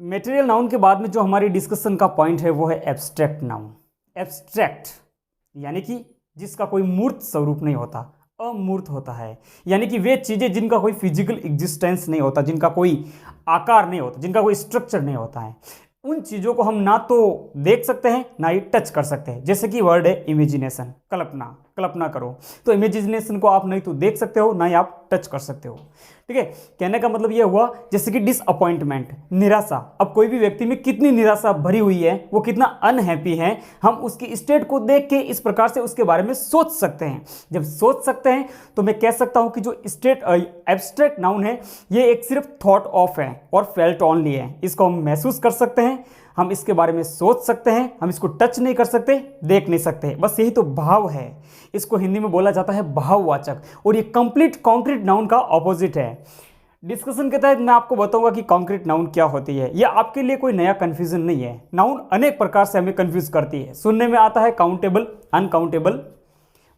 Material noun के बाद में जो हमारी डिस्कशन का पॉइंट है वो है एब्स्ट्रैक्ट नाउन। एब्स्ट्रैक्ट यानी कि जिसका कोई मूर्त स्वरूप नहीं होता, अमूर्त होता है, यानी कि वे चीज़ें जिनका कोई फिजिकल एग्जिस्टेंस नहीं होता, जिनका कोई आकार नहीं होता, जिनका कोई स्ट्रक्चर नहीं होता है, उन चीज़ों को हम ना तो देख सकते हैं ना ही टच कर सकते हैं। जैसे कि वर्ड है इमेजिनेशन, कल्पना, कल्पना करो। तो इमेजिनेशन को आप नहीं तो देख सकते हो ना ही आप टच कर सकते हो। ठीक है, कहने का मतलब ये हुआ जैसे कि डिसअपॉइंटमेंट, निराशा। अब कोई भी व्यक्ति में कितनी निराशा भरी हुई है, वो कितना अनहैप्पी है, हम उसकी स्टेट को देख के इस प्रकार से उसके बारे में सोच सकते हैं। जब सोच सकते हैं तो मैं कह सकता हूं कि जो स्टेट एब्स्ट्रैक्ट नाउन है ये एक सिर्फ थॉट ऑफ है और फेल्ट ओनली है। इसको हम महसूस कर सकते हैं, हम इसके बारे में सोच सकते हैं, हम इसको टच नहीं कर सकते, देख नहीं सकते, बस यही तो भाव है। इसको हिंदी में बोला जाता है भाववाचक, और ये कंप्लीट कॉन्क्रीट नाउन का ऑपोजिट है। डिस्कशन के तहत मैं आपको बताऊंगा कि कॉन्क्रीट नाउन क्या होती है। यह आपके लिए कोई नया कंफ्यूजन नहीं है। नाउन अनेक प्रकार से हमें कंफ्यूज करती है। सुनने में आता है countable, uncountable,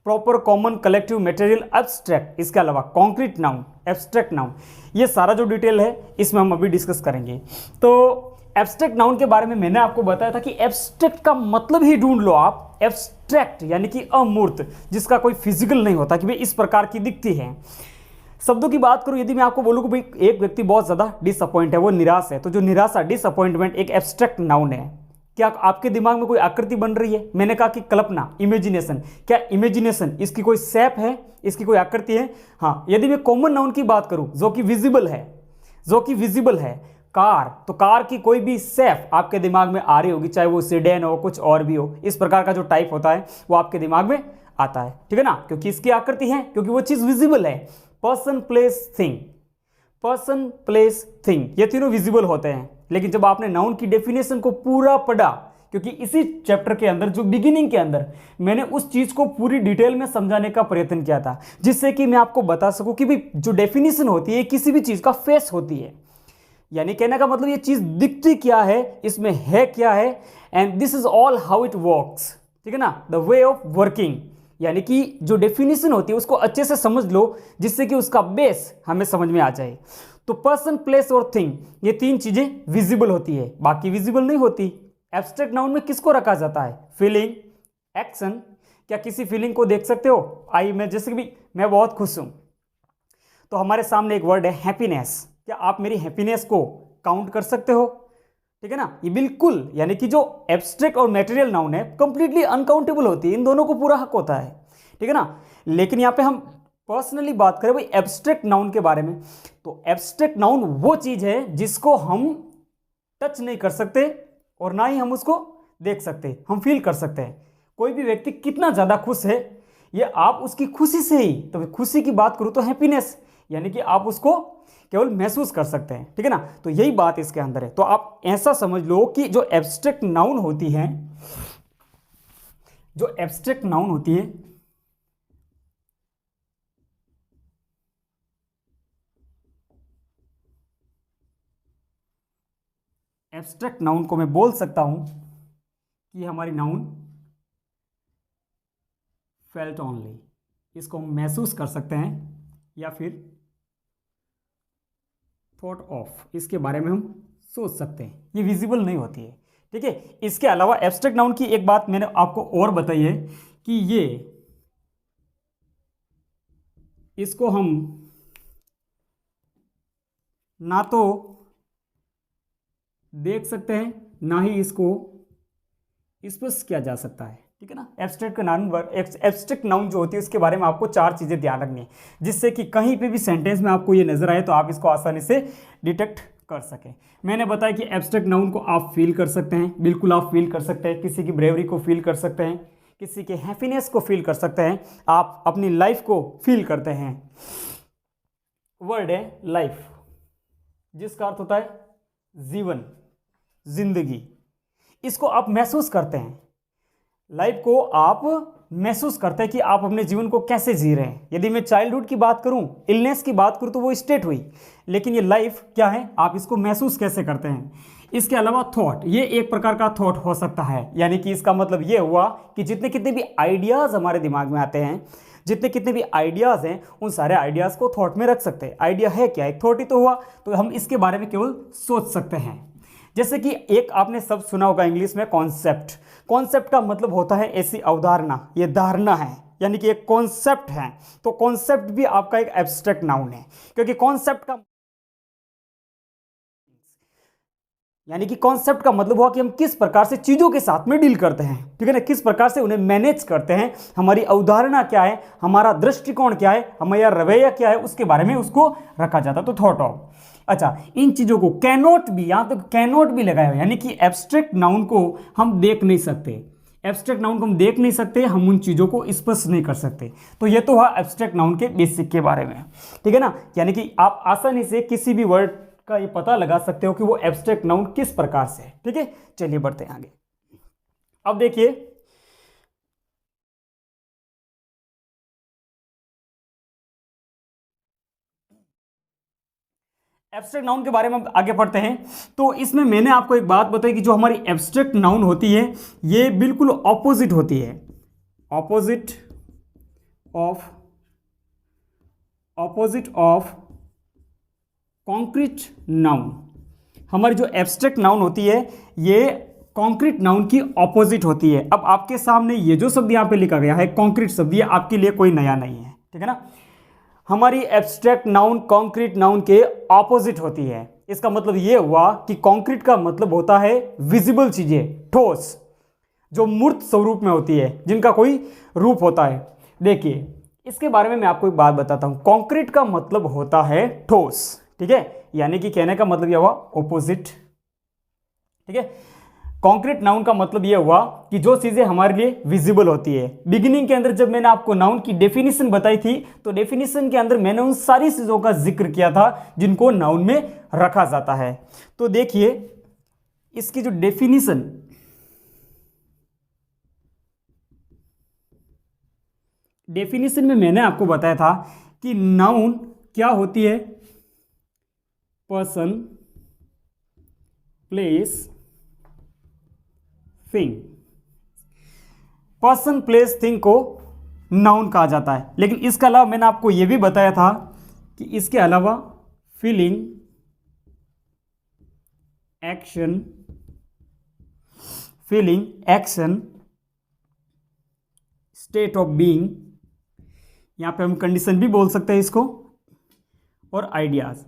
proper, common, collective, material, abstract. इसके अलावा कॉन्क्रीट नाउन, एब्स्ट्रैक्ट नाउन, ये सारा जो डिटेल है इसमें हम अभी डिस्कस करेंगे। तो एब्स्ट्रैक्ट नाउन के बारे में मैंने आपको बताया था कि एब्स्ट्रैक्ट का मतलब ही ढूंढ लो आप। एब्स्ट्रैक्ट यानी कि अमूर्त, जिसका कोई फिजिकल नहीं होता, कि भाई इस प्रकार की दिखती है। शब्दों की बात करूं, यदि मैं आपको बोलूं कि भाई एक व्यक्ति बहुत ज़्यादा डिसअपॉइंट है, वो निराश है, तो जो निराशा, डिसअपॉइंटमेंट एक एब्स्ट्रैक्ट नाउन है। क्या आपके दिमाग में कोई आकृति बन रही है? मैंने कहा कि कल्पना, इमेजिनेशन। क्या इमेजिनेशन इसकी कोई शेप है, इसकी कोई आकृति है? हाँ। यदि मैं कॉमन नाउन की बात करूं जो कि विजिबल है, जो कि विजिबल है, कार, तो कार की कोई भी शेप आपके दिमाग में आ रही होगी, चाहे वो सेडान हो, कुछ और भी हो। इस प्रकार का जो टाइप होता है वो आपके दिमाग में आता है, ठीक है ना, क्योंकि इसकी आकृति है, क्योंकि वो चीज विजिबल है। Person, place, thing, person, place, thing, ये तीनों विजिबल होते हैं। लेकिन जब आपने नाउन की डेफिनेशन को पूरा पढ़ा, क्योंकि इसी चैप्टर के अंदर जो बिगिनिंग के अंदर मैंने उस चीज को पूरी डिटेल में समझाने का प्रयत्न किया था, जिससे कि मैं आपको बता सकूं कि भाई जो डेफिनेशन होती है किसी भी चीज का फेस होती है, यानी कहने का मतलब ये चीज दिखती क्या है, इसमें है क्या है, and this is all how it works. ठीक है ना, द वे ऑफ वर्किंग, यानी कि जो डेफिनेशन होती है उसको अच्छे से समझ लो, जिससे कि उसका बेस हमें समझ में आ जाए। तो पर्सन, प्लेस और थिंग, ये तीन चीजें विजिबल होती है, बाकी विजिबल नहीं होती। एब्स्ट्रैक्ट नाउन में किसको रखा जाता है? Feeling, action. क्या किसी फीलिंग को देख सकते हो? आई, मैं जैसे कि मैं बहुत खुश हूं, तो हमारे सामने एक वर्ड है हैप्पीनेस। क्या आप मेरी हैप्पीनेस को काउंट कर सकते हो? ठीक है ना, ये बिल्कुल, यानी कि जो एब्स्ट्रैक्ट और मटेरियल नाउन है कंप्लीटली अनकाउंटेबल होती है, इन दोनों को पूरा हक होता है। ठीक है ना, लेकिन यहाँ पे हम पर्सनली बात करें भाई एब्स्ट्रैक्ट नाउन के बारे में, तो एब्स्ट्रैक्ट नाउन वो चीज है जिसको हम टच नहीं कर सकते और ना ही हम उसको देख सकते, हम फील कर सकते हैं। कोई भी व्यक्ति कितना ज्यादा खुश है, ये आप उसकी खुशी से ही, तो खुशी की बात करूं तो हैप्पीनेस, यानी कि आप उसको केवल महसूस कर सकते हैं। ठीक है ना, तो यही बात इसके अंदर है। तो आप ऐसा समझ लो कि जो एब्स्ट्रैक्ट नाउन होती है, जो एब्स्ट्रैक्ट नाउन होती है, एब्स्ट्रैक्ट नाउन को मैं बोल सकता हूं कि हमारी नाउन फेल्ट ओनली, इसको हम महसूस कर सकते हैं, या फिर थॉट ऑफ, इसके बारे में हम सोच सकते हैं, ये विजिबल नहीं होती है। ठीक है, इसके अलावा एब्स्ट्रैक्ट नाउन की एक बात मैंने आपको और बताई है कि ये, इसको हम ना तो देख सकते हैं ना ही इसको स्पर्श किया जा सकता है। ठीक है ना, एब्स्ट्रैक्ट नाउन, एब्स्ट्रैक्ट नाउन जो होती है उसके बारे में आपको चार चीजें ध्यान रखनी है, जिससे कि कहीं पे भी सेंटेंस में आपको ये नजर आए तो आप इसको आसानी से डिटेक्ट कर सकें। मैंने बताया कि एब्स्ट्रैक्ट नाउन को आप फील कर सकते हैं, बिल्कुल आप फील कर सकते हैं, किसी की ब्रेवरी को फील कर सकते हैं, किसी के हैप्पीनेस को फील कर सकते हैं, आप अपनी लाइफ को फील करते हैं। वर्ड है लाइफ, जिसका अर्थ होता है जीवन, जिंदगी, इसको आप महसूस करते हैं। लाइफ को आप महसूस करते हैं कि आप अपने जीवन को कैसे जी रहे हैं। यदि मैं चाइल्डहुड की बात करूं, इलनेस की बात करूं, तो वो स्टेट हुई, लेकिन ये लाइफ क्या है, आप इसको महसूस कैसे करते हैं। इसके अलावा थॉट, ये एक प्रकार का थॉट हो सकता है, यानी कि इसका मतलब ये हुआ कि जितने कितने भी आइडियाज हमारे दिमाग में आते हैं, जितने कितने भी आइडियाज हैं, उन सारे आइडियाज को थॉट में रख सकते हैं। आइडिया है क्या, एक थॉट ही तो हुआ, तो हम इसके बारे में केवल सोच सकते हैं। जैसे कि एक आपने शब्द सुना होगा इंग्लिश में कॉन्सेप्ट। कॉन्सेप्ट का मतलब होता है ऐसी अवधारणा, ये धारणा है, यानी कि एक कॉन्सेप्ट है। तो कॉन्सेप्ट भी आपका एक एब्स्ट्रैक्ट नाउन है, क्योंकि कॉन्सेप्ट का यानी कि कॉन्सेप्ट का मतलब हुआ कि हम किस प्रकार से चीज़ों के साथ में डील करते हैं, ठीक है ना, किस प्रकार से उन्हें मैनेज करते हैं, हमारी अवधारणा क्या है, हमारा दृष्टिकोण क्या है, हमारा रवैया क्या है, उसके बारे में उसको रखा जाता है। तो थॉट ऑफ, अच्छा, इन चीज़ों को कैनॉट भी, यहाँ तक कैनॉट भी लगाया हुआ, यानी कि एब्स्ट्रैक्ट नाउन को हम देख नहीं सकते, एब्स्ट्रैक्ट नाउन को हम देख नहीं सकते, हम उन चीज़ों को स्पर्श नहीं कर सकते। तो ये तो हुआ एब्स्ट्रैक्ट नाउन के बेसिक के बारे में, ठीक है ना, यानी कि आप आसानी से किसी भी वर्ड का ये पता लगा सकते हो कि वो एब्स्ट्रैक्ट नाउन किस प्रकार से है, ठीक है। चलिए बढ़ते हैं आगे। अब देखिए एब्स्ट्रैक्ट नाउन के बारे में आगे पढ़ते हैं। तो इसमें मैंने आपको एक बात बताई कि जो हमारी एब्स्ट्रैक्ट नाउन होती है ये बिल्कुल ऑपोजिट होती है, ऑपोजिट ऑफ कॉन्क्रीट नाउन। हमारी जो एब्स्ट्रैक्ट नाउन होती है ये कॉन्क्रीट नाउन की ऑपोजिट होती है। अब आपके सामने ये जो शब्द यहाँ पे लिखा गया है कॉन्क्रीट शब्द, ये आपके लिए कोई नया नहीं है, ठीक है ना। हमारी एब्स्ट्रैक्ट नाउन कॉन्क्रीट नाउन के ऑपोजिट होती है। इसका मतलब ये हुआ कि कॉन्क्रीट का मतलब होता है विजिबल चीजें, ठोस, जो मूर्त स्वरूप में होती है, जिनका कोई रूप होता है। देखिए इसके बारे में मैं आपको एक बात बताता हूं। कॉन्क्रीट का मतलब होता है ठोस, ठीक है, यानी कि कहने का मतलब यह हुआ ऑपोजिट, ठीक है। कॉन्क्रीट नाउन का मतलब यह हुआ कि जो चीजें हमारे लिए विजिबल होती है। बिगिनिंग के अंदर जब मैंने आपको नाउन की डेफिनेशन बताई थी तो डेफिनेशन के अंदर मैंने उन सारी चीजों का जिक्र किया था जिनको नाउन में रखा जाता है। तो देखिए इसकी जो डेफिनेशन में मैंने आपको बताया था कि नाउन क्या होती है, person, place, thing. Person, place, thing को नाउन कहा जाता है। लेकिन इसके अलावा मैंने आपको यह भी बताया था कि इसके अलावा feeling, action, state of being, यहां पे हम कंडीशन भी बोल सकते हैं इसको, और आइडियाज,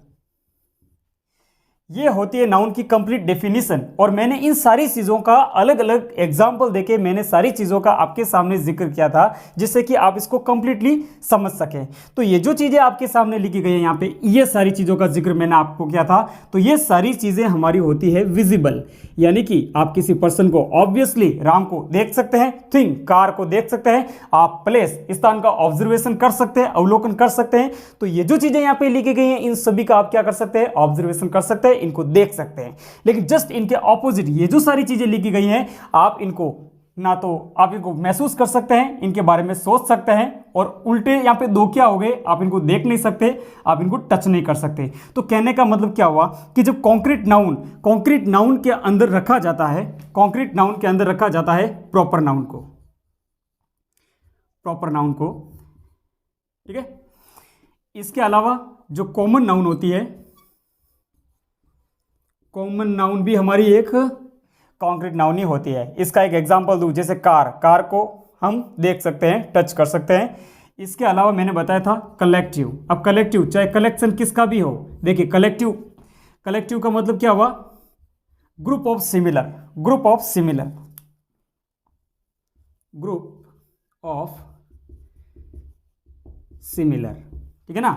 ये होती है नाउन की कंप्लीट डेफिनेशन। और मैंने इन सारी चीज़ों का अलग अलग एग्जाम्पल देके मैंने सारी चीज़ों का आपके सामने जिक्र किया था जिससे कि आप इसको कंप्लीटली समझ सकें। तो ये जो चीज़ें आपके सामने लिखी गई हैं यहाँ पे, ये सारी चीज़ों का जिक्र मैंने आपको किया था। तो ये सारी चीज़ें हमारी होती है विजिबल, यानी कि आप किसी पर्सन को ऑब्वियसली राम को देख सकते हैं, थिंग कार को देख सकते हैं, आप प्लेस स्थान का ऑब्जर्वेशन कर सकते हैं, अवलोकन कर सकते हैं। तो ये जो चीज़ें यहाँ पे लिखी गई हैं इन सभी का आप क्या कर सकते हैं, ऑब्जर्वेशन कर सकते हैं, इनको देख सकते हैं। लेकिन जस्ट इनके ऑपोजिट ये जो सारी चीजें लिखी गई हैं आप इनको ना तो आप इनको महसूस कर सकते हैं, इनके बारे में सोच सकते हैं, और उल्टे यहां पे दो क्या हो गए, आप इनको देख नहीं सकते, आप इनको टच नहीं कर सकते। तो कहने का मतलब क्या हुआ कि जब कॉन्क्रीट नाउन के अंदर रखा जाता है, कॉन्क्रीट नाउन के अंदर रखा जाता है प्रॉपर नाउन को, ठीक है। इसके अलावा जो कॉमन नाउन होती है, कॉमन नाउन भी हमारी एक कॉन्क्रीट नाउन ही होती है। इसका एक एग्जांपल दूं, जैसे कार को हम देख सकते हैं, टच कर सकते हैं। इसके अलावा मैंने बताया था कलेक्टिव। अब कलेक्टिव चाहे कलेक्शन किसका भी हो, देखिए कलेक्टिव का मतलब क्या हुआ, ग्रुप ऑफ सिमिलर, ठीक है ना।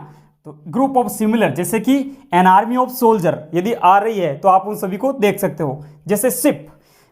तो ग्रुप ऑफ सिमिलर, जैसे कि एन आर्मी ऑफ सोल्जर यदि आ रही है तो आप उन सभी को देख सकते हो। जैसे शिप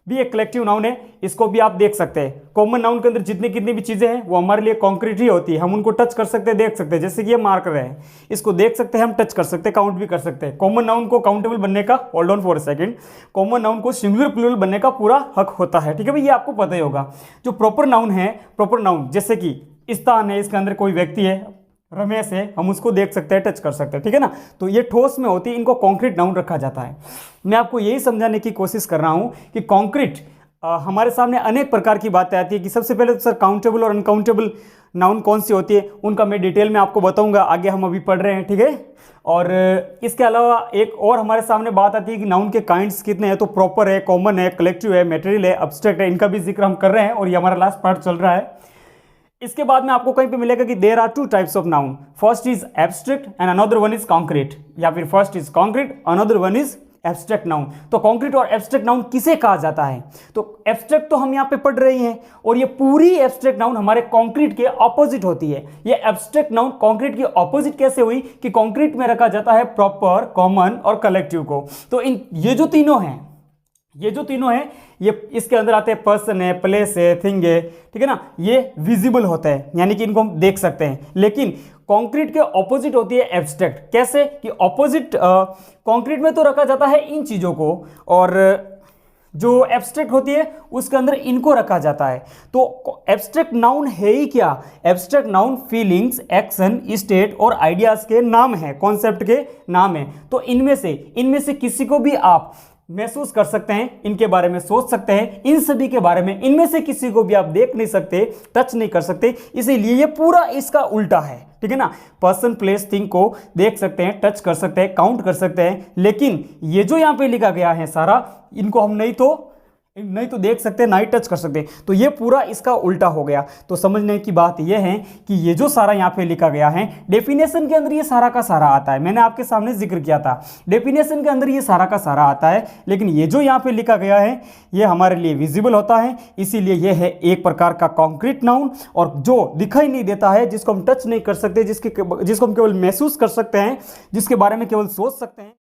भी एक कलेक्टिव नाउन है, इसको भी आप देख सकते हैं। कॉमन नाउन के अंदर जितनी भी चीजें हैं वो हमारे लिए कॉन्क्रीट ही होती है, हम उनको टच कर सकते हैं, देख सकते हैं। जैसे कि ये मार्कर है, इसको देख सकते हैं, हम टच कर सकते हैं, काउंट भी कर सकते हैं। कॉमन नाउन को काउंटेबल बनने का, hold on for a second, common noun को सिंगुलर प्लूरल बनने का पूरा हक होता है, ठीक है भाई, ये आपको पता ही होगा। जो प्रॉपर नाउन जैसे कि स्थान है, इसके अंदर कोई व्यक्ति है, रमेश है, हम उसको देख सकते हैं, टच कर सकते हैं, ठीक है ना। तो ये ठोस में होती है, इनको कॉन्क्रीट नाउन रखा जाता है। मैं आपको यही समझाने की कोशिश कर रहा हूं कि कॉन्क्रीट हमारे सामने अनेक प्रकार की बातें आती है कि सबसे पहले तो सर काउंटेबल और अनकाउंटेबल नाउन कौन सी होती है, उनका मैं डिटेल में आपको बताऊंगा, आगे हम अभी पढ़ रहे हैं, ठीक है। और इसके अलावा एक और हमारे सामने बात आती है कि नाउन के काइंड्स कितने हैं, तो प्रॉपर है, कॉमन है, कलेक्टिव है, मटेरियल है, एब्स्ट्रैक्ट है, इनका भी जिक्र हम कर रहे हैं और ये हमारा लास्ट पार्ट चल रहा है। इसके बाद में आपको कहीं पे मिलेगा कि there are two types of noun, first is abstract and another one is concrete, या फिर first is concrete another one is abstract noun. तो कॉन्क्रीट और एब्स्ट्रैक्ट नाउन किसे कहा जाता है, तो एब्स्ट्रैक्ट तो हम यहाँ पे पढ़ रहे हैं और ये पूरी एब्स्ट्रैक्ट नाउन हमारे कॉन्क्रीट के ऑपोजिट होती है। ये एब्स्ट्रैक्ट नाउन कॉन्क्रीट की ऑपोजिट कैसे हुई कि कॉन्क्रीट में रखा जाता है प्रॉपर, कॉमन और कलेक्टिव को। तो ये जो तीनों हैं ये इसके अंदर आते हैं, पर्सन है, प्लेस है, थिंग है, ठीक है ना, ये विजिबल होता है, यानी कि इनको हम देख सकते हैं। लेकिन कंक्रीट के ऑपोजिट होती है एब्स्ट्रैक्ट। कैसे कि ऑपोजिट कंक्रीट में तो रखा जाता है इन चीज़ों को, और जो एब्स्ट्रैक्ट होती है उसके अंदर इनको रखा जाता है। तो एब्स्ट्रैक्ट नाउन है ही क्या, abstract noun feelings, action, state और आइडियाज के नाम है, कॉन्सेप्ट के नाम है। तो इनमें से किसी को भी आप महसूस कर सकते हैं, इनके बारे में सोच सकते हैं, इन सभी के बारे में इनमें से किसी को भी आप देख नहीं सकते, टच नहीं कर सकते, इसीलिए ये पूरा इसका उल्टा है, ठीक है ना। पर्सन, प्लेस, थिंग को देख सकते हैं, टच कर सकते हैं, काउंट कर सकते हैं, लेकिन ये जो यहाँ पे लिखा गया है सारा, इनको हम नहीं तो देख सकते, ना ही टच कर सकते। तो ये पूरा इसका उल्टा हो गया। तो समझने की बात यह है कि ये जो सारा यहाँ पे लिखा गया है, डेफिनेशन के अंदर ये सारा का सारा आता है, मैंने आपके सामने जिक्र किया था, डेफिनेशन के अंदर ये सारा का सारा आता है, लेकिन ये जो यहाँ पे लिखा गया है ये हमारे लिए विजिबल होता है, इसीलिए ये है एक प्रकार का कॉन्क्रीट नाउन। और जो दिखाई नहीं देता है, जिसको हम टच नहीं कर सकते, जिसको हम केवल महसूस कर सकते हैं, जिसके बारे में केवल सोच सकते हैं,